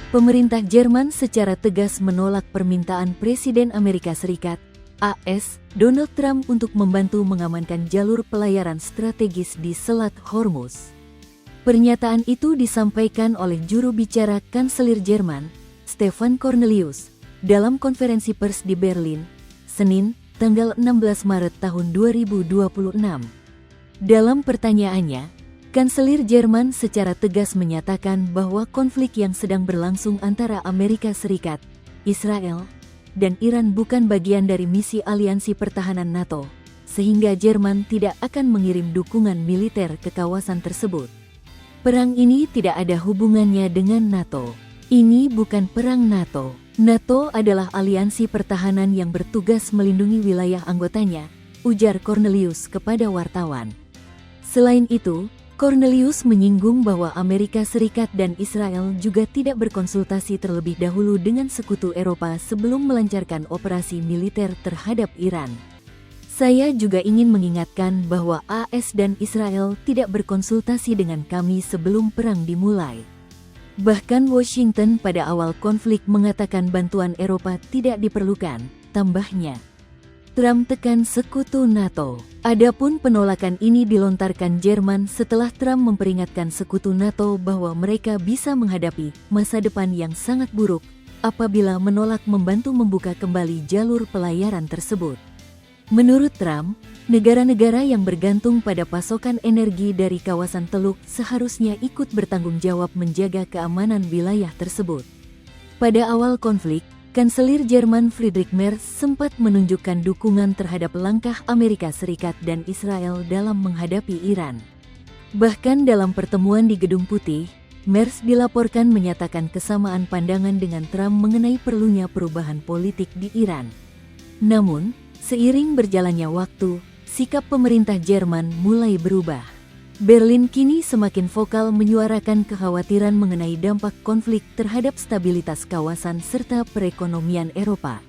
Pemerintah Jerman secara tegas menolak permintaan Presiden Amerika Serikat, AS, Donald Trump untuk membantu mengamankan jalur pelayaran strategis di Selat Hormuz. Pernyataan itu disampaikan oleh juru bicara Kanselir Jerman, Stefan Cornelius, dalam konferensi pers di Berlin, Senin, tanggal 16 Maret tahun 2026. Dalam pertanyaannya, Kanselir Jerman secara tegas menyatakan bahwa konflik yang sedang berlangsung antara Amerika Serikat, Israel, dan Iran bukan bagian dari misi aliansi pertahanan NATO, sehingga Jerman tidak akan mengirim dukungan militer ke kawasan tersebut. Perang ini tidak ada hubungannya dengan NATO. Ini bukan perang NATO. NATO adalah aliansi pertahanan yang bertugas melindungi wilayah anggotanya, ujar Cornelius kepada wartawan. Selain itu, Cornelius menyinggung bahwa Amerika Serikat dan Israel juga tidak berkonsultasi terlebih dahulu dengan sekutu Eropa sebelum melancarkan operasi militer terhadap Iran. Saya juga ingin mengingatkan bahwa AS dan Israel tidak berkonsultasi dengan kami sebelum perang dimulai. Bahkan Washington pada awal konflik mengatakan bantuan Eropa tidak diperlukan, tambahnya. Trump tekan sekutu NATO. Adapun penolakan ini dilontarkan Jerman setelah Trump memperingatkan sekutu NATO bahwa mereka bisa menghadapi masa depan yang sangat buruk apabila menolak membantu membuka kembali jalur pelayaran tersebut. Menurut Trump, negara-negara yang bergantung pada pasokan energi dari kawasan Teluk seharusnya ikut bertanggung jawab menjaga keamanan wilayah tersebut. Pada awal konflik, Kanselir Jerman Friedrich Merz sempat menunjukkan dukungan terhadap langkah Amerika Serikat dan Israel dalam menghadapi Iran. Bahkan dalam pertemuan di Gedung Putih, Merz dilaporkan menyatakan kesamaan pandangan dengan Trump mengenai perlunya perubahan politik di Iran. Namun, seiring berjalannya waktu, sikap pemerintah Jerman mulai berubah. Berlin kini semakin vokal menyuarakan kekhawatiran mengenai dampak konflik terhadap stabilitas kawasan serta perekonomian Eropa.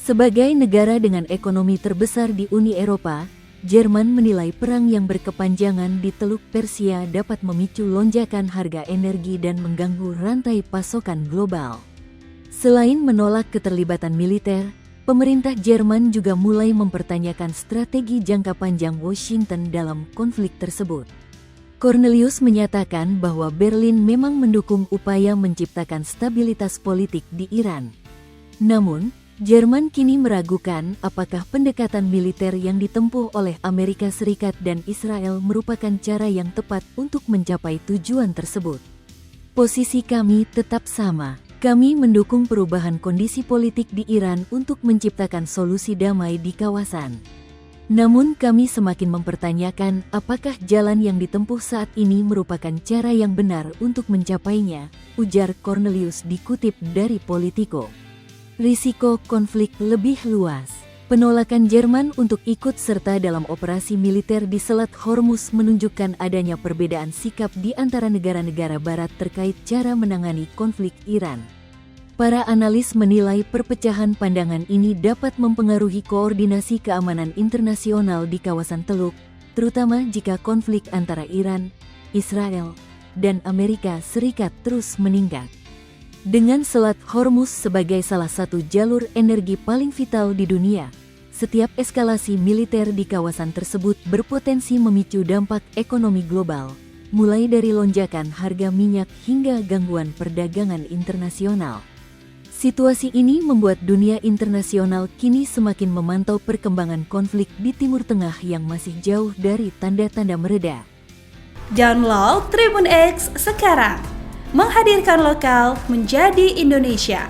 Sebagai negara dengan ekonomi terbesar di Uni Eropa, Jerman menilai perang yang berkepanjangan di Teluk Persia dapat memicu lonjakan harga energi dan mengganggu rantai pasokan global. Selain menolak keterlibatan militer, pemerintah Jerman juga mulai mempertanyakan strategi jangka panjang Washington dalam konflik tersebut. Cornelius menyatakan bahwa Berlin memang mendukung upaya menciptakan stabilitas politik di Iran. Namun, Jerman kini meragukan apakah pendekatan militer yang ditempuh oleh Amerika Serikat dan Israel merupakan cara yang tepat untuk mencapai tujuan tersebut. Posisi kami tetap sama. Kami mendukung perubahan kondisi politik di Iran untuk menciptakan solusi damai di kawasan. Namun kami semakin mempertanyakan apakah jalan yang ditempuh saat ini merupakan cara yang benar untuk mencapainya, ujar Cornelius dikutip dari Politico. Risiko konflik lebih luas. Penolakan Jerman untuk ikut serta dalam operasi militer di Selat Hormuz menunjukkan adanya perbedaan sikap di antara negara-negara barat terkait cara menangani konflik Iran. Para analis menilai perpecahan pandangan ini dapat mempengaruhi koordinasi keamanan internasional di kawasan Teluk, terutama jika konflik antara Iran, Israel, dan Amerika Serikat terus meningkat. Dengan Selat Hormuz sebagai salah satu jalur energi paling vital di dunia, setiap eskalasi militer di kawasan tersebut berpotensi memicu dampak ekonomi global, mulai dari lonjakan harga minyak hingga gangguan perdagangan internasional. Situasi ini membuat dunia internasional kini semakin memantau perkembangan konflik di Timur Tengah yang masih jauh dari tanda-tanda mereda. Download Tribun X sekarang, menghadirkan lokal menjadi Indonesia.